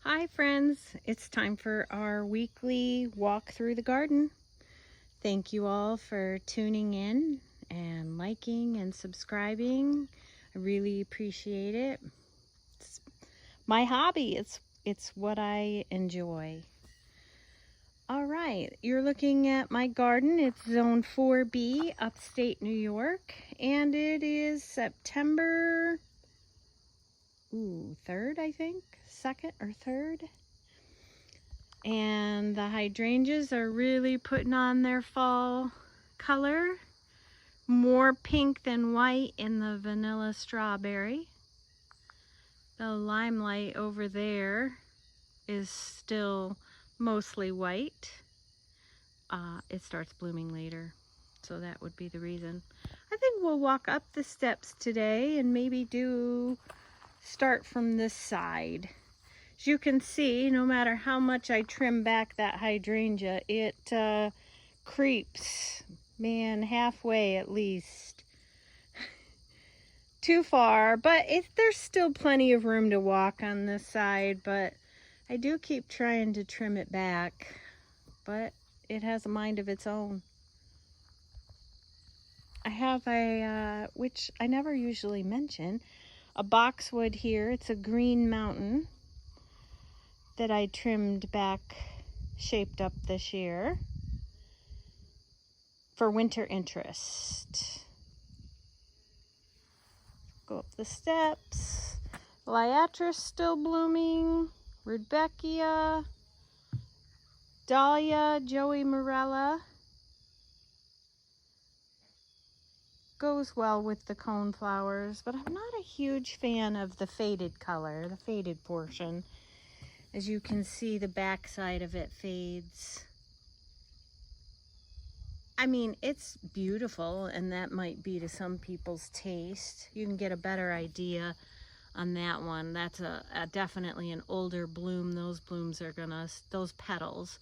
Hi friends, it's time for our weekly walk through the garden. Thank you all for tuning in and liking and subscribing. I really appreciate it. It's my hobby. It's what I enjoy. All right, you're looking at my garden. It's Zone 4B, upstate New York, and it is September 3rd, I think, 2nd or 3rd. And the hydrangeas are really putting on their fall color. More pink than white in the vanilla strawberry. The limelight over there is still mostly white. It starts blooming later, so that would be the reason. I think we'll walk up the steps today and maybe start from this side. As you can see, no matter how much I trim back that hydrangea, it creeps, man, halfway at least. Too far, but there's still plenty of room to walk on this side, but I do keep trying to trim it back, but it has a mind of its own. I have which I never usually mention, a boxwood here. It's a Green Mountain that I trimmed back, shaped up this year for winter interest. Go up the steps. Liatris still blooming. Rudbeckia, Dahlia, Joey Morella. Goes well with the cone flowers, but I'm not a huge fan of the faded color, the faded portion. As you can see, the back side of it fades. I mean, it's beautiful, and that might be to some people's taste. You can get a better idea on that one. That's definitely an older bloom. Those blooms are those petals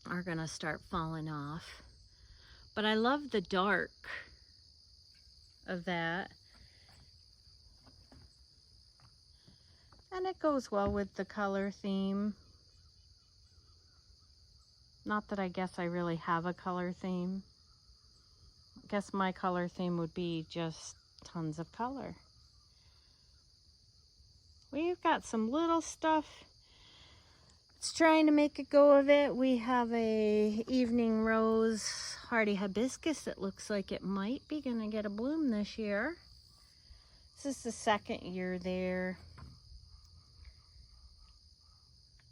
are gonna start falling off. But I love the dark of that. And it goes well with the color theme. Not that I guess I really have a color theme. I guess my color theme would be just tons of color. We've got some little stuff. It's trying to make a go of it. We have a evening rose hardy hibiscus that looks like it might be gonna get a bloom this year. This is the second year there.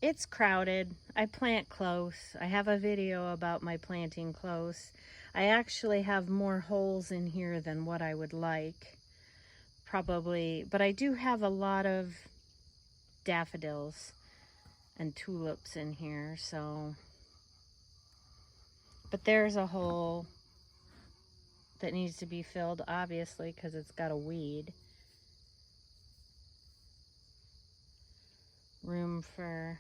It's crowded. I plant close. I have a video about my planting close. I actually have more holes in here than what I would like, probably, but I do have a lot of daffodils and tulips in here, so. But there's a hole that needs to be filled, obviously, because it's got a weed. Room for,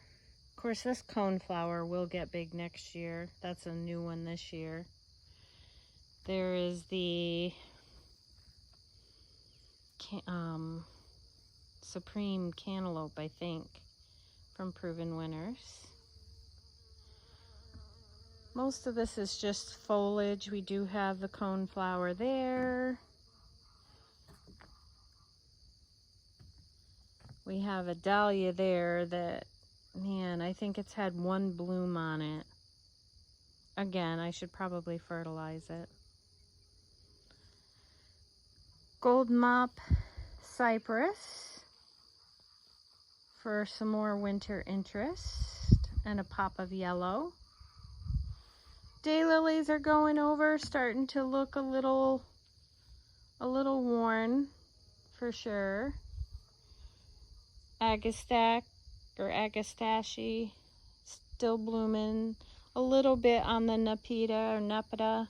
of course, this coneflower will get big next year. That's a new one this year. There is the Supreme Cantaloupe, I think, from Proven Winners. Most of this is just foliage. We do have the coneflower there. We have a dahlia there that, man, I think it's had one bloom on it. Again, I should probably fertilize it. Gold mop cypress for some more winter interest, and a pop of yellow. Daylilies are going over, starting to look a little worn for sure. Agastache or Agastache still blooming. A little bit on the Nepeta or Nepeta.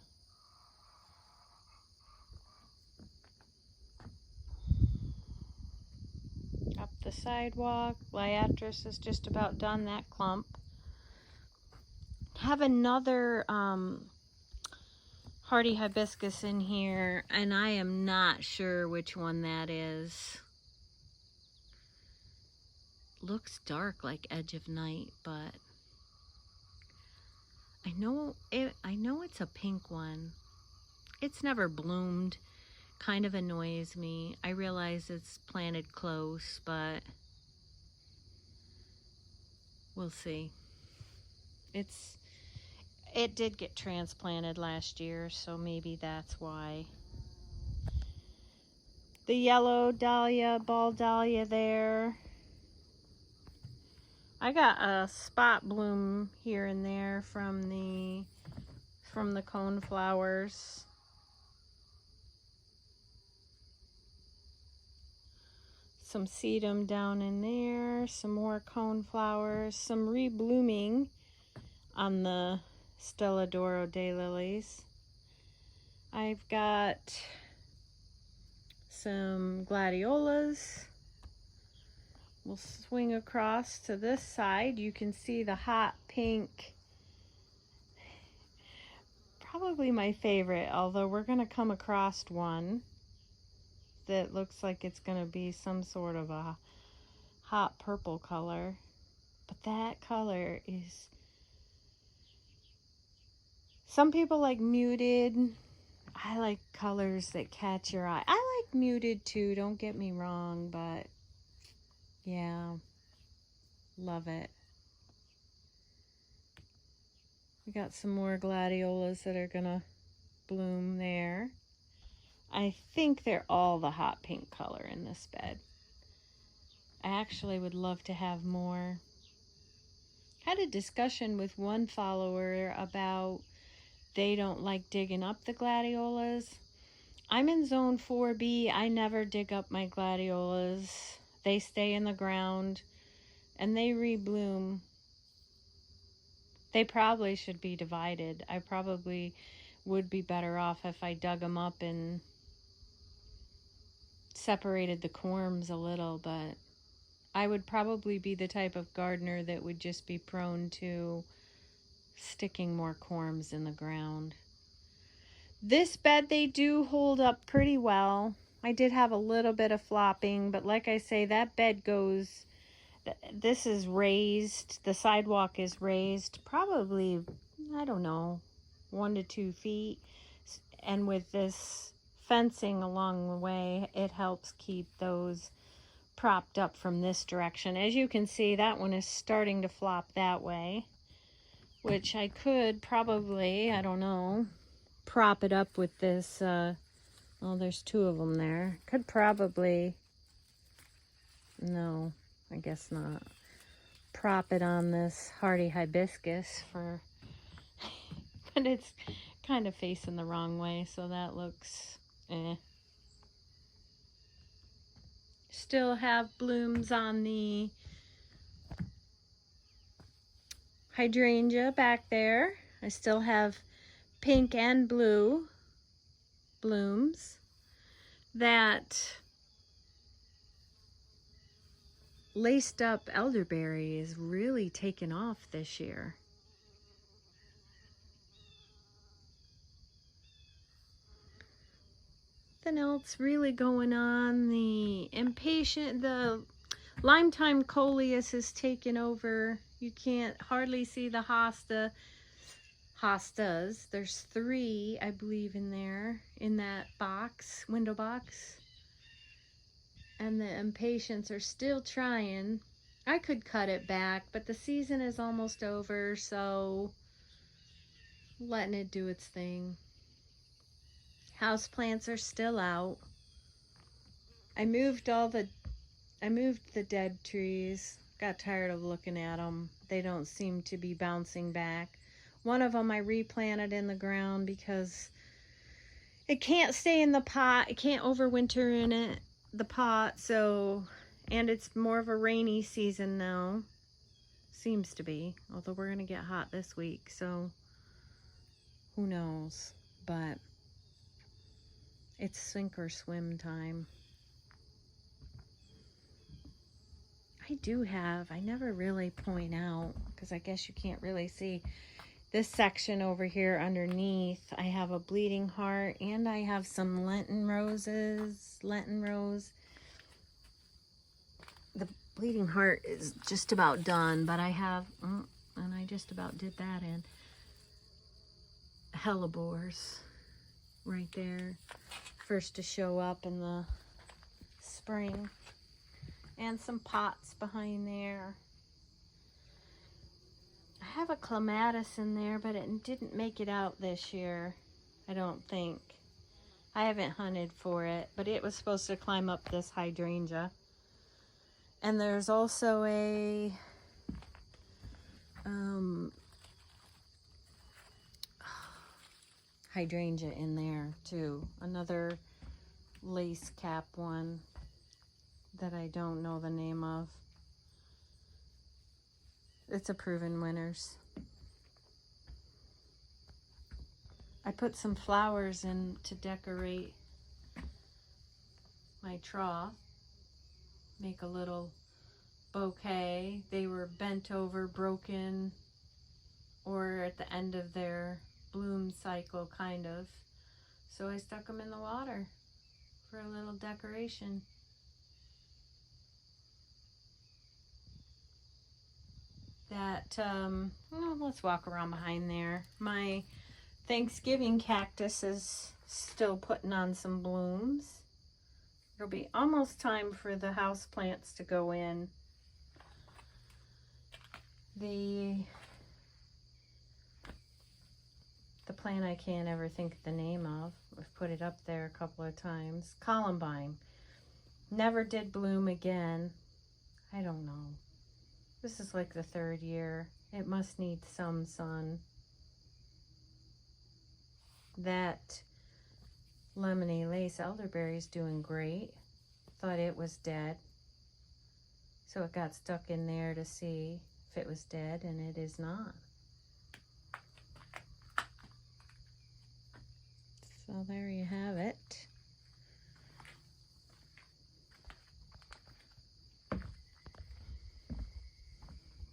Up the sidewalk. Liatris is just about done that clump. Have another hardy hibiscus in here, and I am not sure which one that is. looks dark like Edge of Night, but I know it's a pink one. It's never bloomed. Kind of annoys me. I realize it's planted close, but we'll see. It did get transplanted last year, so maybe that's why. The yellow dahlia, ball dahlia there. I got a spot bloom here and there from the cone flowers. Some sedum down in there, some more cone flowers, some reblooming on the Stella d'Oro daylilies. I've got some gladiolas. We'll swing across to this side. You can see the hot pink. Probably my favorite, although we're going to come across one that looks like it's going to be some sort of a hot purple color. But that color is... Some people like muted. I like colors that catch your eye. I like muted too, don't get me wrong, but yeah, love it. We got some more gladiolas that are gonna bloom there. I think they're all the hot pink color in this bed. I actually would love to have more. Had a discussion with one follower about they don't like digging up the gladiolas. I'm in zone 4B. I never dig up my gladiolas. They stay in the ground and they rebloom. They probably should be divided. I probably would be better off if I dug them up and separated the corms a little, but I would probably be the type of gardener that would just be prone to sticking more corms in the ground. This bed, they do hold up pretty well. I did have a little bit of flopping, but like I say, that bed goes, this is raised, the sidewalk is raised probably, I don't know, 1 to 2 feet. And with this fencing along the way, it helps keep those propped up from this direction. As you can see, that one is starting to flop that way, which I could probably, I don't know, prop it up with this, well, there's 2 of them there. Could probably, no, I guess not. Prop it on this hardy hibiscus for, but it's kind of facing the wrong way, so that looks, eh. Still have blooms on the hydrangea back there. I still have pink and blue blooms. That laced up elderberry is really taken off this year. Nothing else really going on. The Limetime coleus is taken over. You can't hardly see the hostas. There's 3, I believe, in there, in that box, window box. And the impatiens are still trying. I could cut it back, but the season is almost over, so letting it do its thing. Houseplants are still out. I moved the dead trees. Got tired of looking at them. They don't seem to be bouncing back. One of them I replanted in the ground because it can't stay in the pot. It can't overwinter in the pot, so, and it's more of a rainy season now. Seems to be, although we're gonna get hot this week, so who knows, but it's sink or swim time. I never really point out, because I guess you can't really see this section over here underneath. I have a bleeding heart and I have some Lenten roses, Lenten rose. the bleeding heart is just about done, but I have, and I just about did that in hellebores right there, first to show up in the spring, and some pots behind there. I have a clematis in there, but it didn't make it out this year, I don't think. I haven't hunted for it, but it was supposed to climb up this hydrangea. And there's also a hydrangea in there too. Another lace cap one that I don't know the name of. It's a Proven Winners. I put some flowers in to decorate my trough. Make a little bouquet. They were bent over, broken, or at the end of their bloom cycle, kind of. So I stuck them in the water for a little decoration. That, well, let's walk around behind there. My Thanksgiving cactus is still putting on some blooms. It'll be almost time for the house plants to go in. The plant I can't ever think of the name of, I've put it up there a couple of times, Columbine, never did bloom again. I don't know. This is like the third year. It must need some sun. That lemony lace elderberry is doing great. Thought it was dead, so it got stuck in there to see if it was dead, and it is not. So there you have it.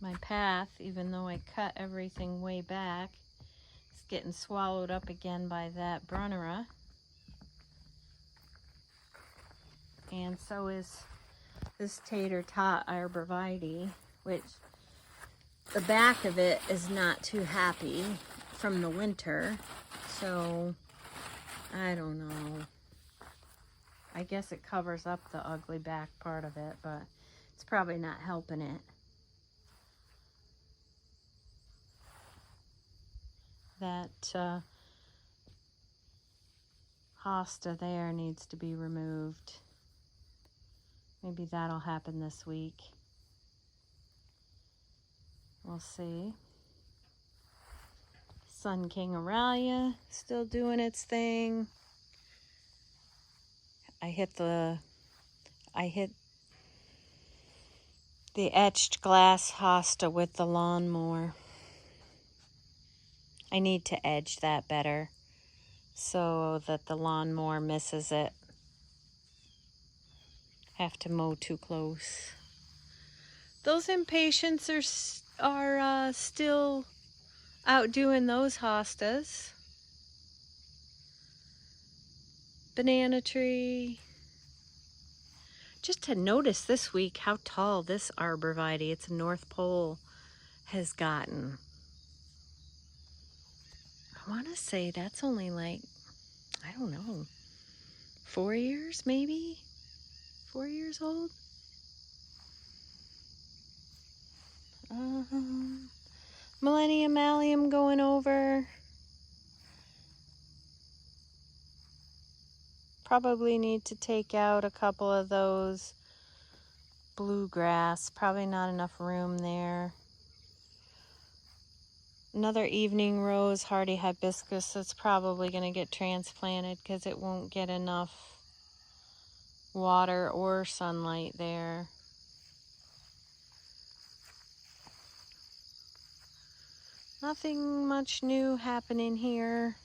My path, even though I cut everything way back, is getting swallowed up again by that Brunnera. And so is this Tater Tot arborvitae, which the back of it is not too happy from the winter. So I don't know. I guess it covers up the ugly back part of it, but it's probably not helping it. That hosta there needs to be removed. Maybe that'll happen this week. We'll see. Sun King Aralia still doing its thing. I hit the etched glass hosta with the lawnmower. I need to edge that better so that the lawnmower misses it. Have to mow too close. Those impatiens are still out doing those hostas. Banana tree. Just to notice this week how tall this arborvitae, it's a North Pole, has gotten. I want to say that's only like, I don't know, 4 years maybe? 4 years old? Millennium Allium going over. Probably need to take out a couple of those bluegrass. Probably not enough room there. Another evening rose, hardy hibiscus, that's probably going to get transplanted because it won't get enough water or sunlight there. Nothing much new happening here.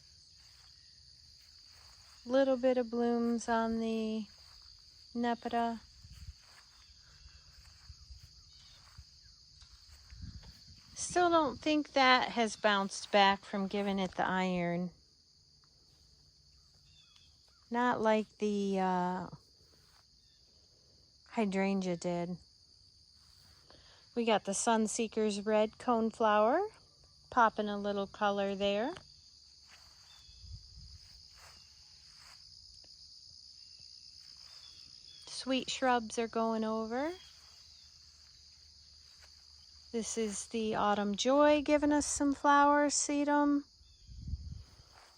Little bit of blooms on the Nepeta. Still don't think that has bounced back from giving it the iron. Not like the hydrangea did. We got the Sunseeker's red coneflower, popping a little color there. Sweet shrubs are going over. This is the Autumn Joy giving us some flowers, sedum.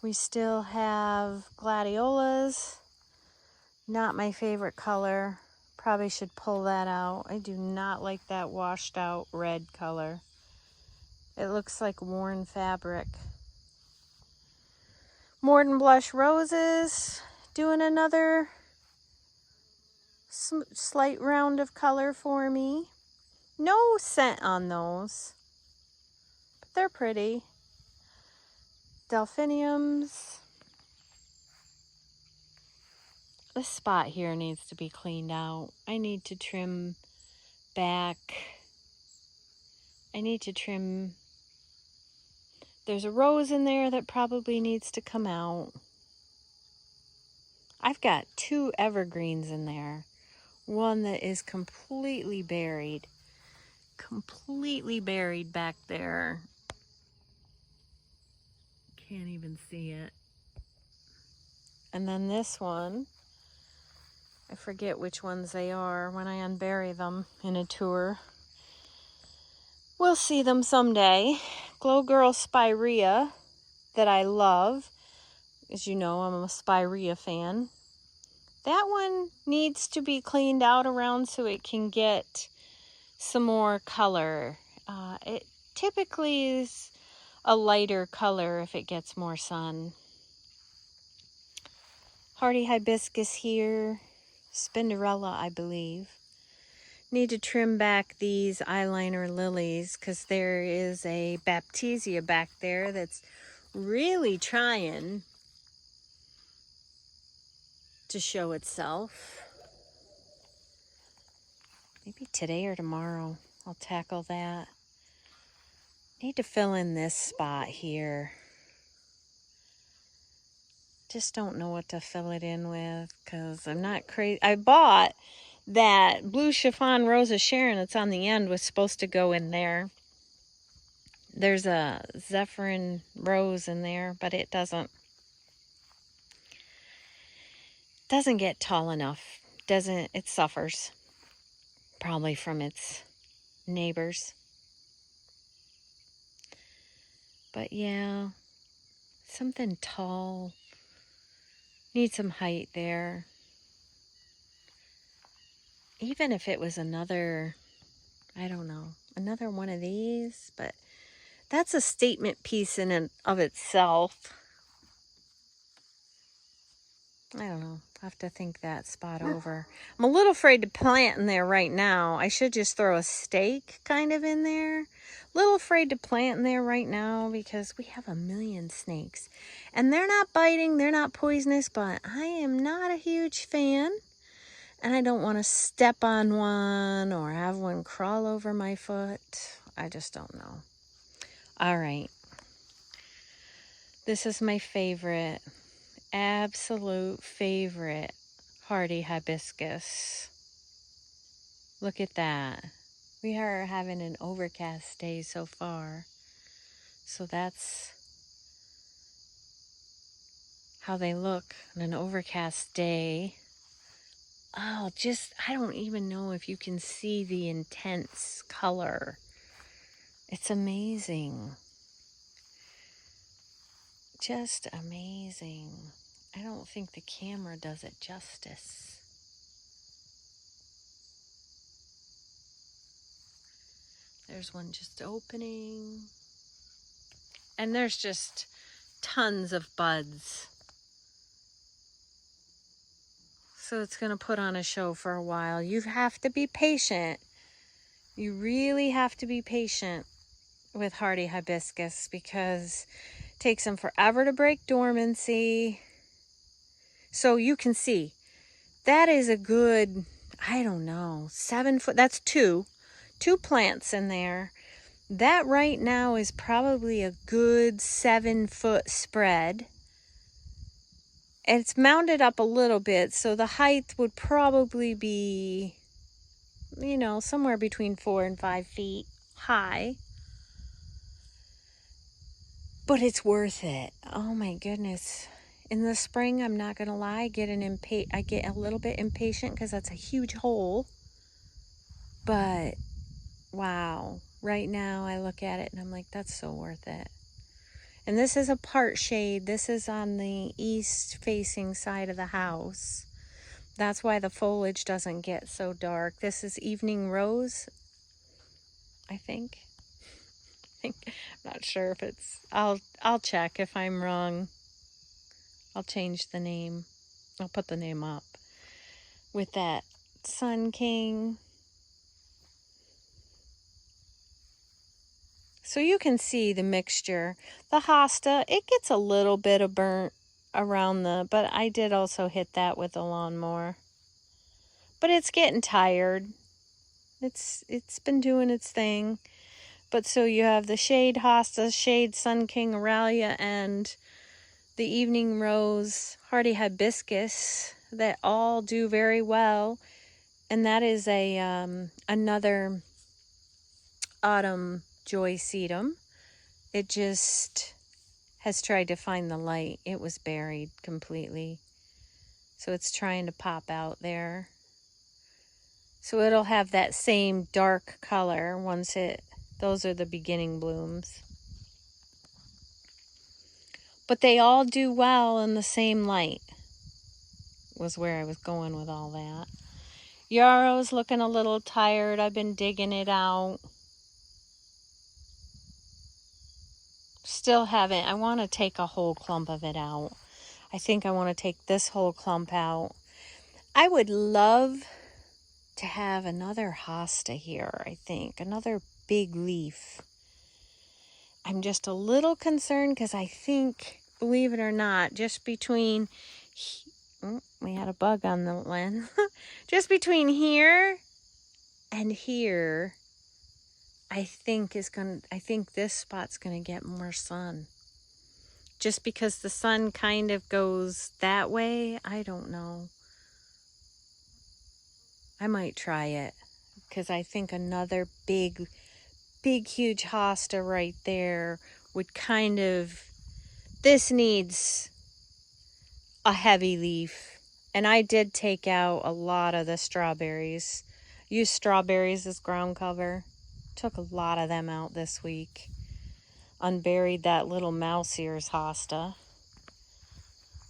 We still have gladiolas. Not my favorite color. Probably should pull that out. I do not like that washed out red color. It looks like worn fabric. Morton Blush Roses doing another slight round of color for me. No scent on those, but they're pretty. Delphiniums. This spot here needs to be cleaned out. I need to trim back. I need to trim. There's a rose in there that probably needs to come out. I've got 2 evergreens in there. One that is completely buried back there. Can't even see it. And then this one, I forget which ones they are when I unbury them in a tour. We'll see them someday. Glow Girl Spirea that I love. As you know, I'm a Spirea fan. That one needs to be cleaned out around so it can get some more color. It typically is a lighter color if it gets more sun. Hardy hibiscus here. Spinderella, I believe. Need to trim back these eyeliner lilies because there is a Baptisia back there that's really trying to show itself. Maybe today or tomorrow I'll tackle that. Need to fill in this spot here. Just don't know what to fill it in with because I'm not crazy. I bought that blue chiffon Rosa Sharon that's on the end was supposed to go in there. There's a Zephyrin rose in there, but it doesn't get tall enough. It suffers probably from its neighbors. But yeah, something tall. Need some height there. Even if it was another, I don't know, another one of these, but that's a statement piece in and of itself. I don't know. I have to think that spot over. I'm a little afraid to plant in there right now. I should just throw a stake kind of in there. A little afraid to plant in there right now because we have a million snakes. And they're not biting, they're not poisonous, but I am not a huge fan. And I don't want to step on one or have one crawl over my foot. I just don't know. All right. This is my favorite. Absolute favorite hardy hibiscus. Look at that. We are having an overcast day so far. So that's how they look on an overcast day. Oh, I don't even know if you can see the intense color. It's amazing. Just amazing. I don't think the camera does it justice. There's one just opening. And there's just tons of buds. So it's going to put on a show for a while. You have to be patient. You really have to be patient with hardy hibiscus because it takes them forever to break dormancy. So you can see that is a good, I don't know, 7 foot. That's two plants in there. That right now is probably a good 7 foot spread. It's mounted up a little bit, so the height would probably be you know, somewhere between 4 and 5 feet high. But it's worth it. Oh my goodness. In the spring, I'm not going to lie, I get a little bit impatient because that's a huge hole. But wow, right now I look at it and I'm like, that's so worth it. And this is a part shade. This is on the east facing side of the house. That's why the foliage doesn't get so dark. This is Evening Rose, I think. I'm not sure if it's, I'll check. If I'm wrong, I'll change the name. I'll put the name up. With that Sun King. So you can see the mixture. The hosta, it gets a little bit of burnt around but I did also hit that with the lawnmower. But it's getting tired. It's been doing its thing. But so you have the shade hosta, shade Sun King Aralia, and the Evening Rose hardy hibiscus that all do very well. And that is another autumn joy sedum. It just has tried to find the light. It was buried completely. So it's trying to pop out there. So it'll have that same dark color once those are the beginning blooms. But they all do well in the same light, was where I was going with all that. Yarrow's looking a little tired. I've been digging it out. Still haven't. I want to take a whole clump of it out. I think I want to take this whole clump out. I would love to have another hosta here, I think. Another big leaf. I'm just a little concerned because I think, believe it or not, just between... we had a bug on the lens. Just between here and here, I think this spot's gonna get more sun. Just because the sun kind of goes that way, I don't know. I might try it because I think another big, huge hosta right there would kind of... This needs a heavy leaf. And I did take out a lot of the strawberries. Used strawberries as ground cover. Took a lot of them out this week. Unburied that little mouse ears hosta,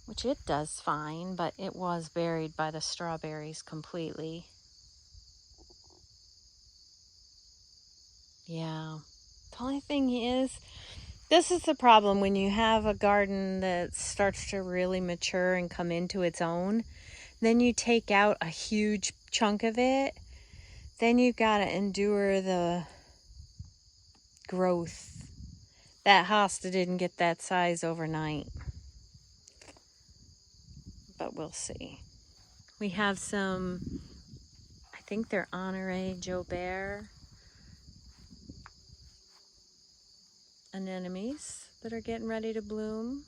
which it does fine, but it was buried by the strawberries completely. Yeah. The only thing is, this is the problem when you have a garden that starts to really mature and come into its own. Then you take out a huge chunk of it. Then you gotta endure the growth. That hosta didn't get that size overnight. But we'll see. We have some, I think they're Honore Jobert anemones that are getting ready to bloom.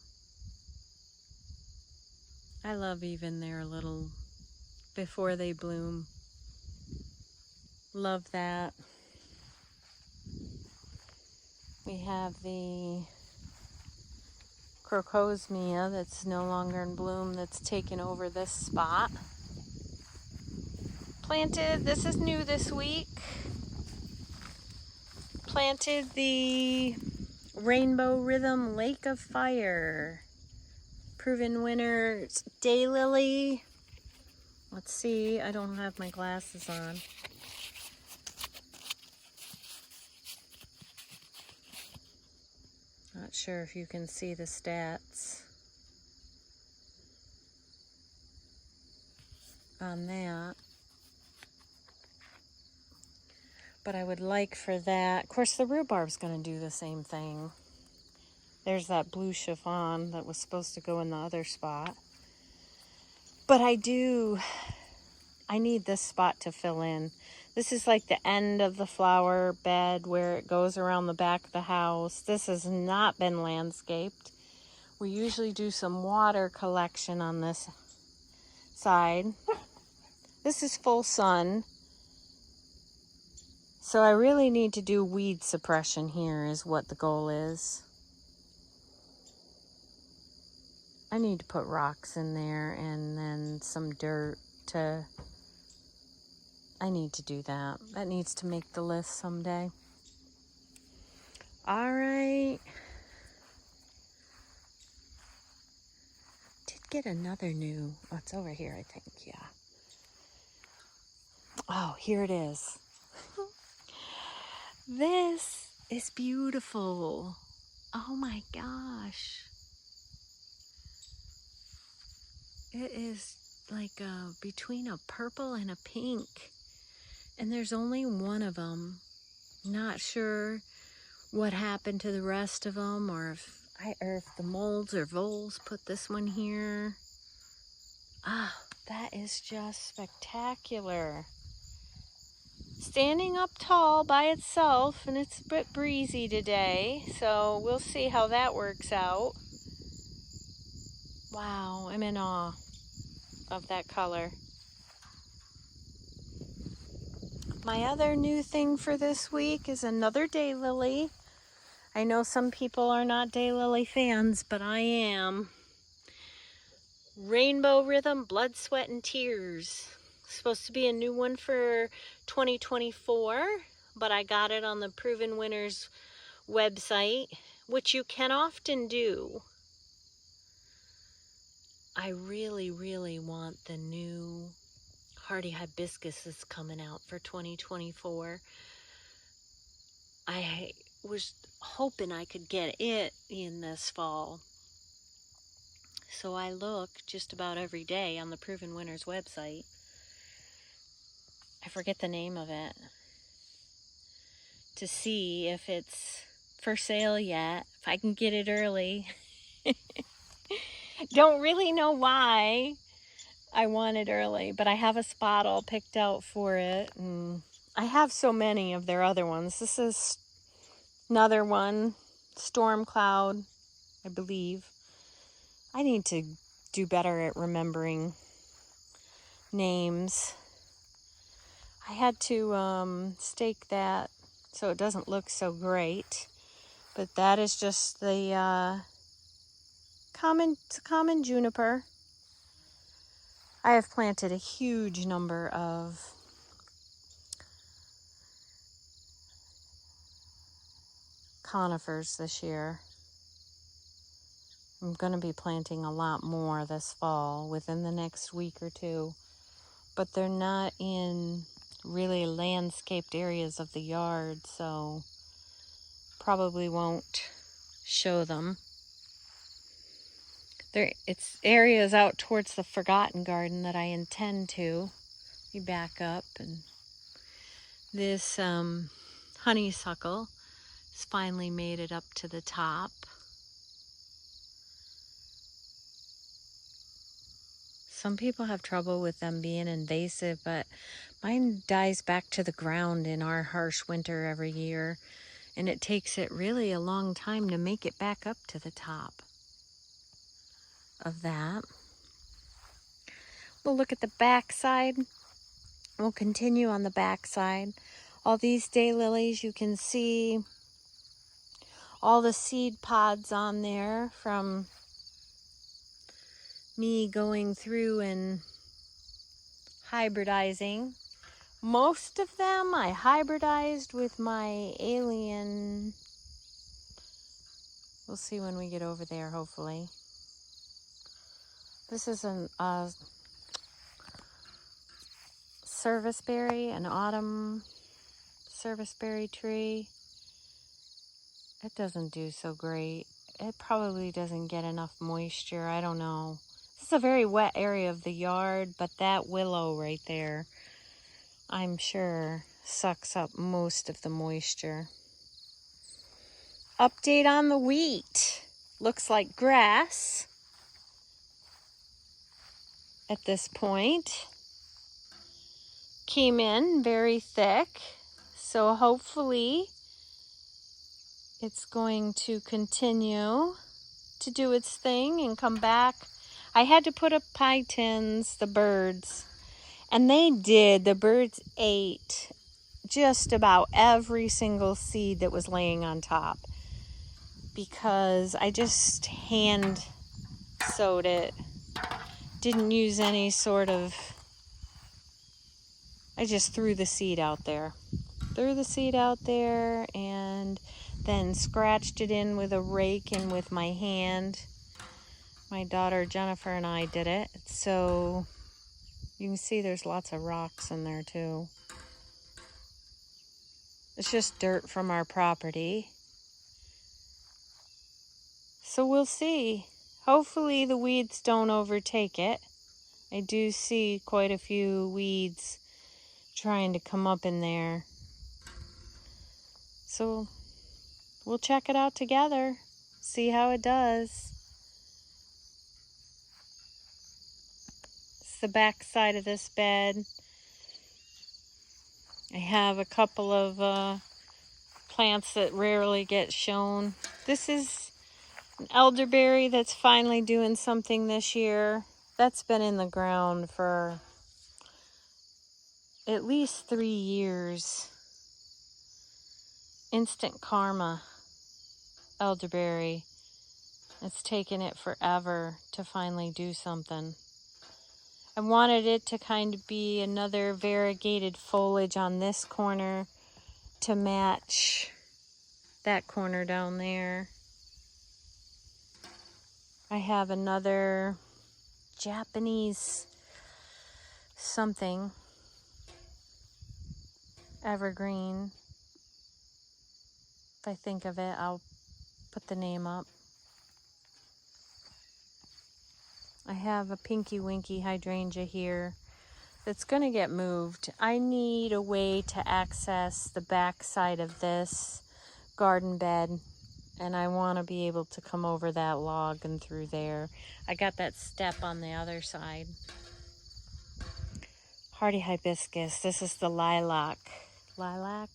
I love even their little, before they bloom. Love that. We have the Crocosmia that's no longer in bloom, that's taken over this spot. Planted, this is new this week. Planted the Rainbow Rhythm Lake of Fire. Proven winners, Daylily. Let's see, I don't have my glasses on. Not sure if you can see the stats on that. But I would like for that. Of course, the rhubarb's going to do the same thing. There's that blue chiffon that was supposed to go in the other spot. But I need this spot to fill in. This is like the end of the flower bed where it goes around the back of the house. This has not been landscaped. We usually do some water collection on this side. This is full sun. So I really need to do weed suppression here is what the goal is. I need to put rocks in there and then some dirt to... I need to do that. That needs to make the list someday. All right. Did get another new... Oh, it's over here, I think. Yeah. Oh, here it is. This is beautiful. Oh my gosh. It is like between a purple and a pink. And there's only one of them. Not sure what happened to the rest of them, or if the molds or voles put this one here. Ah, that is just spectacular. Standing up tall by itself, and it's a bit breezy today, so we'll see how that works out. Wow, I'm in awe of that color. My other new thing for this week is another daylily. I know some people are not daylily fans, but I am. Rainbow Rhythm Blood, Sweat, and Tears. Supposed to be a new one for 2024, but I got it on the Proven Winners website, which you can often do. I really, really want the new Hardy Hibiscus that's coming out for 2024. I was hoping I could get it in this fall. So I look just about every day on the Proven Winners website. I forget the name of it, to see if it's for sale yet, if I can get it early. Don't really know why I want it early, but I have a spot all picked out for it. And I have so many of their other ones. This is another one, Storm Cloud, I believe. I need to do better at remembering names. I had to stake that so it doesn't look so great, but that is just the common juniper. I have planted a huge number of conifers this year. I'm going to be planting a lot more this fall within the next week or two, but they're not in really landscaped areas of the yard, so probably won't show them. It's areas out towards the Forgotten Garden that I intend to. You back up, and this honeysuckle has finally made it up to the top. Some people have trouble with them being invasive, but mine dies back to the ground in our harsh winter every year, and it takes it really a long time to make it back up to the top of that. We'll look at the back side. We'll continue on the back side. All these daylilies, you can see all the seed pods on there from me going through and hybridizing. Most of them I hybridized with my alien. We'll see when we get over there, hopefully. This is an serviceberry, an autumn serviceberry tree. It doesn't do so great. It probably doesn't get enough moisture. I don't know. This is a very wet area of the yard, but that willow right there, I'm sure, sucks up most of the moisture. Update on the wheat. Looks like grass at this point. Came in very thick, so hopefully it's going to continue to do its thing and come back. I had to put up pie tins, the birds, and they did. The birds ate just about every single seed that was laying on top, because I just hand sowed it. Didn't use any sort of, I just threw the seed out there. Threw the seed out there and then scratched it in with a rake and with my hand. My daughter Jennifer and I did it. So you can see there's lots of rocks in there too. It's just dirt from our property. So we'll see. Hopefully the weeds don't overtake it. I do see quite a few weeds trying to come up in there. So we'll check it out together, see how it does. It's the back side of this bed. I have a couple of plants that rarely get shown. This is an elderberry that's finally doing something this year. That's been in the ground for at least 3 years. Instant Karma elderberry. It's taken it forever to finally do something. I wanted it to kind of be another variegated foliage on this corner to match that corner down there. I have another Japanese something evergreen. If I think of it, I'll put the name up. I have a Pinky Winky hydrangea here that's going to get moved. I need a way to access the back side of this garden bed, and I want to be able to come over that log and through there. I got that step on the other side. Hardy hibiscus. This is the lilac. Lilac?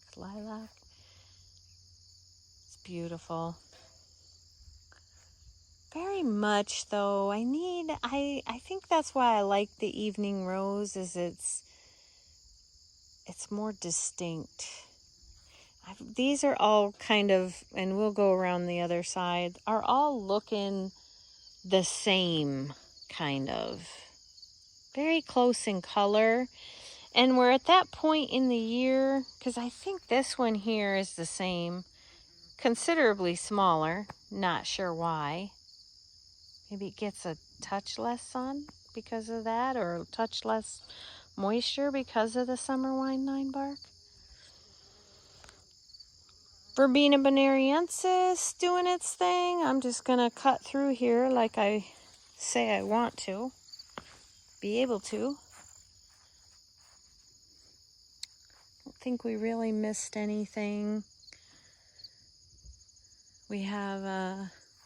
It's beautiful. Very much though. I think that's why I like the evening rose, is it's more distinct. These are all kind of, and we'll go around the other side, are all looking the same kind of. Very close in color. And we're at that point in the year, because I think this one here is the same, considerably smaller, not sure why. Maybe it gets a touch less sun because of that, or a touch less moisture because of the summer wine 9 bark. Verbena bonariensis doing its thing. I'm just going to cut through here like I say I want to, be able to. I don't think we really missed anything. We have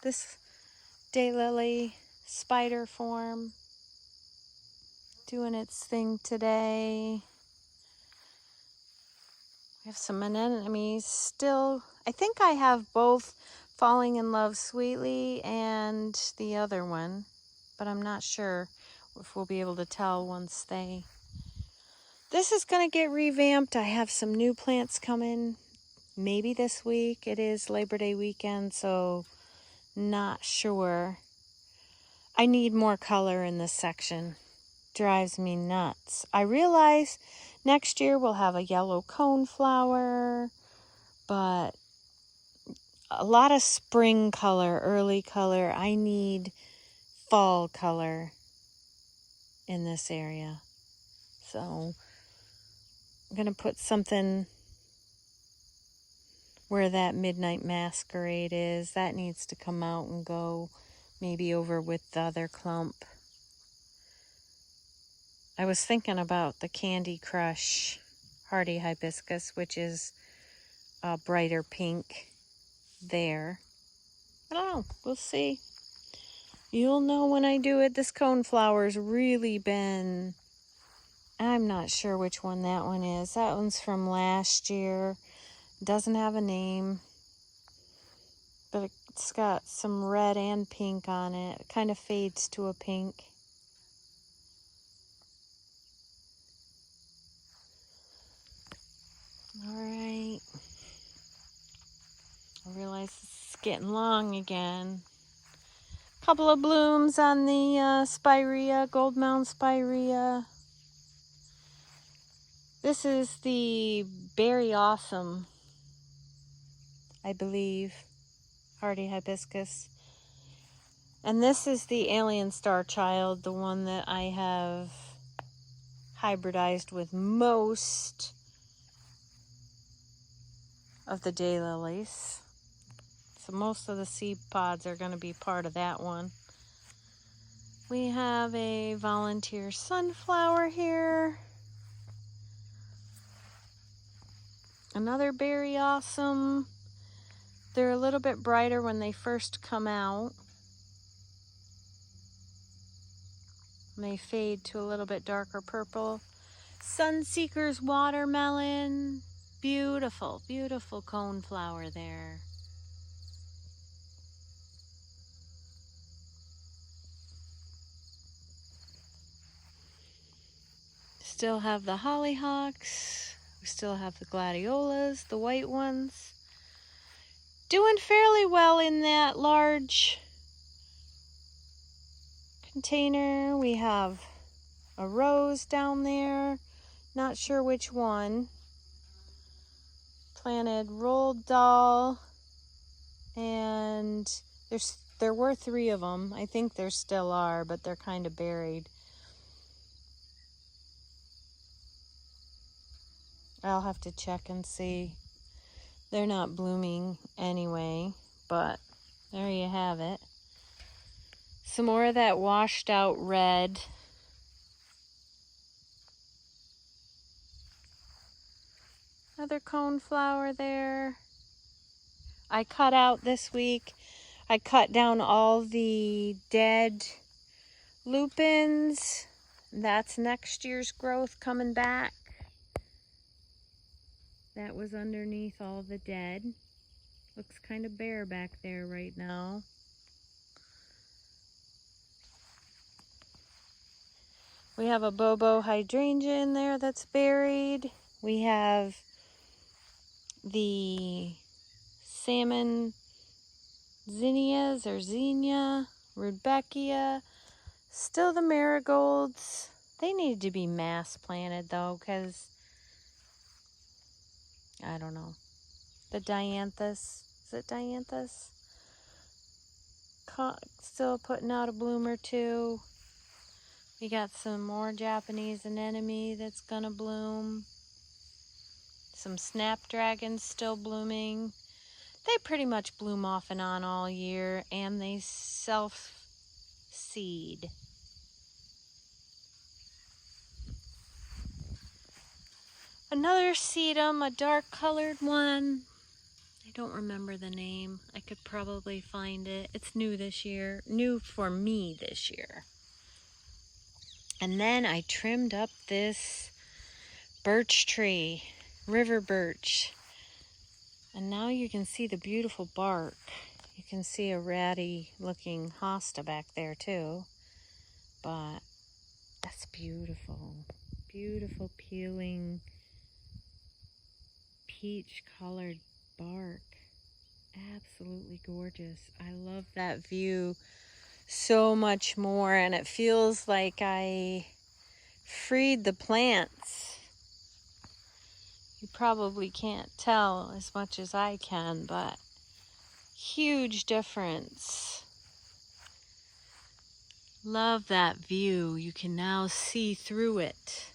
this daylily spider form doing its thing today. We have some anemones still. I think I have both Falling in Love Sweetly and the other one, but I'm not sure if we'll be able to tell once they... This is going to get revamped. I have some new plants coming maybe this week. It is Labor Day weekend, so not sure. I need more color in this section. Drives me nuts. I realize next year we'll have a yellow coneflower, but a lot of spring color, early color. I need fall color in this area. So I'm going to put something where that Midnight Masquerade is. That needs to come out and go maybe over with the other clump. I was thinking about the Candy Crush hardy hibiscus, which is a brighter pink there. I don't know. We'll see. You'll know when I do it. This coneflower's really been... I'm not sure which one that one is. That one's from last year. Doesn't have a name, but it's got some red and pink on it. It kind of fades to a pink. All right. I realize it's getting long again. Couple of blooms on the spirea, Gold Mound spirea. This is the Berry Awesome, I believe, hardy hibiscus. And this is the Alien Star Child, the one that I have hybridized with most of the daylilies. So most of the seed pods are going to be part of that one. We have a volunteer sunflower here. Another Berry Awesome. They're a little bit brighter when they first come out. They fade to a little bit darker purple. Sunseeker's watermelon. Beautiful, beautiful coneflower there. Still have the hollyhocks. We still have the gladiolas, the white ones. Doing fairly well in that large container. We have a rose down there. Not sure which one. Planted Roald Dahl. And there were 3 of them. I think there still are, but they're kind of buried. I'll have to check and see. They're not blooming anyway, but there you have it. Some more of that washed out red. Another coneflower there. I cut out this week. I cut down all the dead lupins. That's next year's growth coming back. That was underneath all the dead. Looks kind of bare back there right now. We have a Bobo hydrangea in there that's buried. We have the salmon zinnias or zinnia, rudbeckia. Still the marigolds. They need to be mass planted though, because I don't know. The dianthus, is it dianthus? Still putting out a bloom or 2. We got some more Japanese anemone that's gonna bloom. Some snapdragons still blooming. They pretty much bloom off and on all year, and they self-seed. Another sedum, a dark colored one. I don't remember the name. I could probably find it. It's new this year. New for me this year. And then I trimmed up this birch tree, river birch. And now you can see the beautiful bark. You can see a ratty looking hosta back there too. But that's beautiful. Beautiful peeling peach colored bark. Absolutely gorgeous. I love that view so much more, and it feels like I freed the plants. You probably can't tell as much as I can, but huge difference. Love that view. You can now see through it.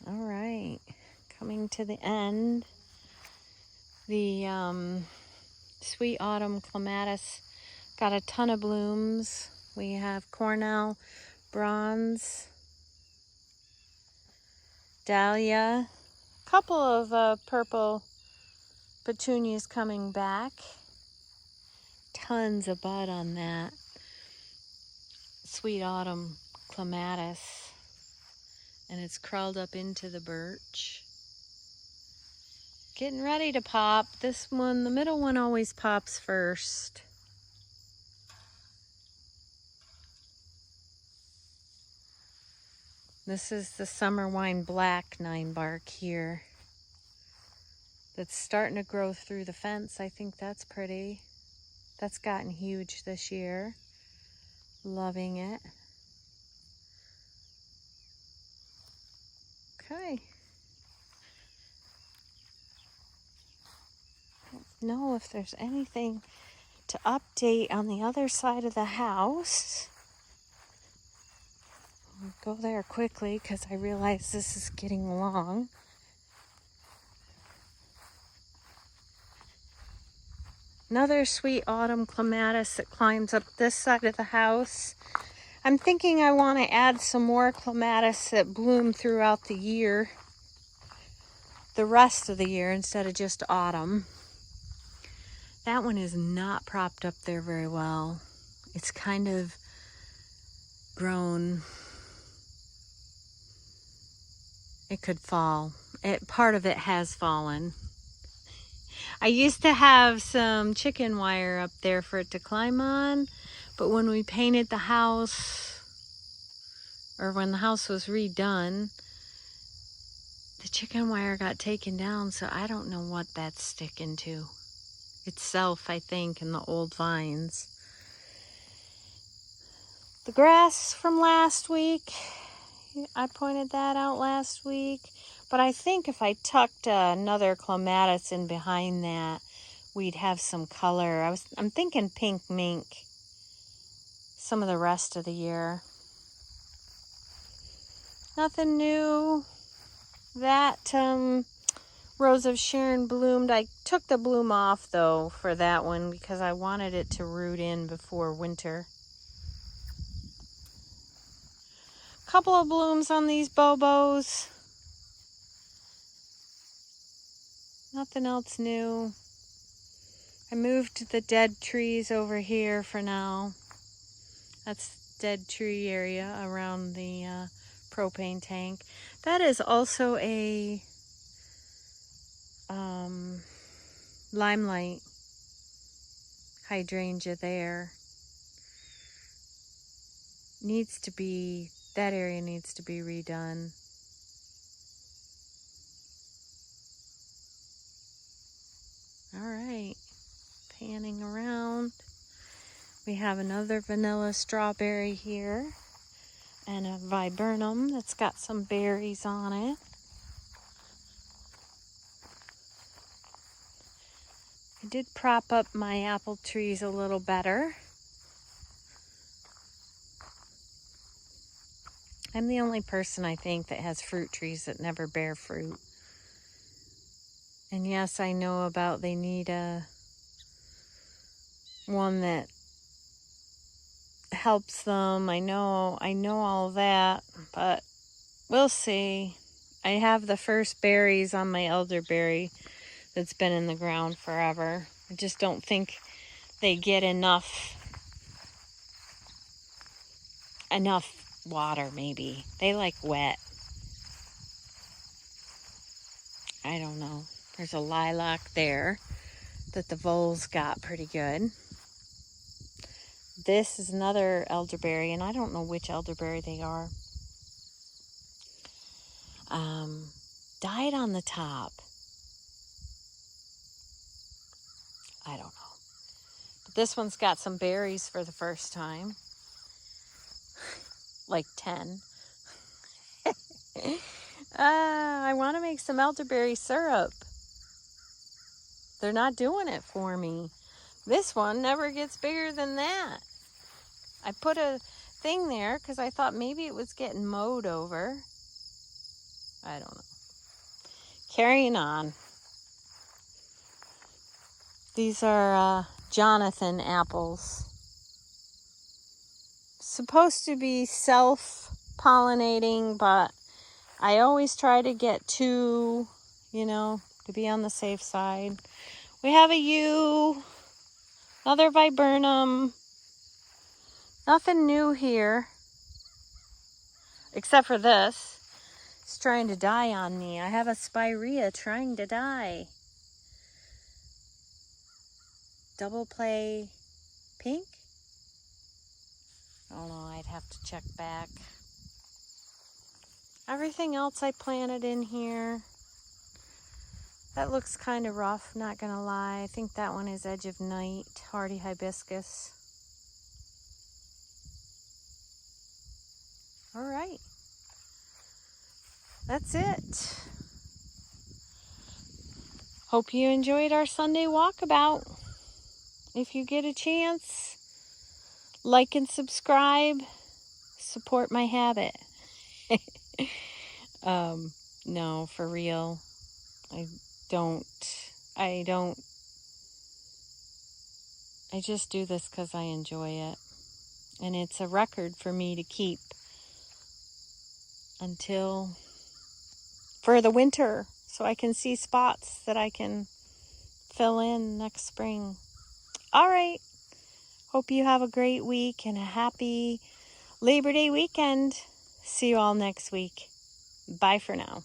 All right, coming to the end. The Sweet Autumn Clematis got a ton of blooms. We have Cornell Bronze, Dahlia, a couple of purple petunias coming back. Tons of bud on that Sweet Autumn Clematis. And it's crawled up into the birch. Getting ready to pop. This one, the middle one always pops first. This is the Summer Wine Black 9-bark here. That's starting to grow through the fence. I think that's pretty. That's gotten huge this year. Loving it. Okay. I don't know if there's anything to update on the other side of the house. I'll go there quickly because I realize this is getting long. Another sweet autumn clematis that climbs up this side of the house. I'm thinking I want to add some more clematis that bloom throughout the year, the rest of the year, instead of just autumn. That one is not propped up there very well. It's kind of grown. It could fall. Part of it has fallen. I used to have some chicken wire up there for it to climb on, but when we painted the house, or when the house was redone, the chicken wire got taken down, so I don't know what that's sticking to. Itself, I think, in the old vines. The grass from last week, I pointed that out last week, but I think if I tucked another clematis in behind that, we'd have some color. I'm thinking pink mink some of the rest of the year. Nothing new. That Rose of Sharon bloomed. I took the bloom off though for that one because I wanted it to root in before winter. Couple of blooms on these bobos. Nothing else new. I moved the dead trees over here for now. That's dead tree area around the propane tank. That is also a limelight hydrangea there. That area needs to be redone. All right, panning around. We have another vanilla strawberry here and a viburnum that's got some berries on it. I did prop up my apple trees a little better. I'm the only person, I think, that has fruit trees that never bear fruit. And yes, I know about they need one that helps them. I know all that, but we'll see. I have the first berries on my elderberry that's been in the ground forever. I just don't think they get enough water, maybe. They like wet. I don't know. There's a lilac there that the voles got pretty good. This is another elderberry, and I don't know which elderberry they are. Died on the top. I don't know. But this one's got some berries for the first time. Like 10. I want to make some elderberry syrup. They're not doing it for me. This one never gets bigger than that. I put a thing there because I thought maybe it was getting mowed over. I don't know. Carrying on. These are Jonathan apples. Supposed to be self-pollinating, but I always try to get two, to be on the safe side. We have a yew, another viburnum. Nothing new here, except for this. It's trying to die on me. I have a spirea trying to die. Double play pink? I don't know, I'd have to check back. Everything else I planted in here. That looks kind of rough, not gonna lie. I think that one is Edge of Night, hardy hibiscus. All right. That's it. Hope you enjoyed our Sunday walkabout. If you get a chance, like and subscribe. Support my habit. No, for real. I just do this because I enjoy it. And it's a record for me to keep for the winter, so I can see spots that I can fill in next spring. All right. Hope you have a great week and a happy Labor Day weekend. See you all next week. Bye for now.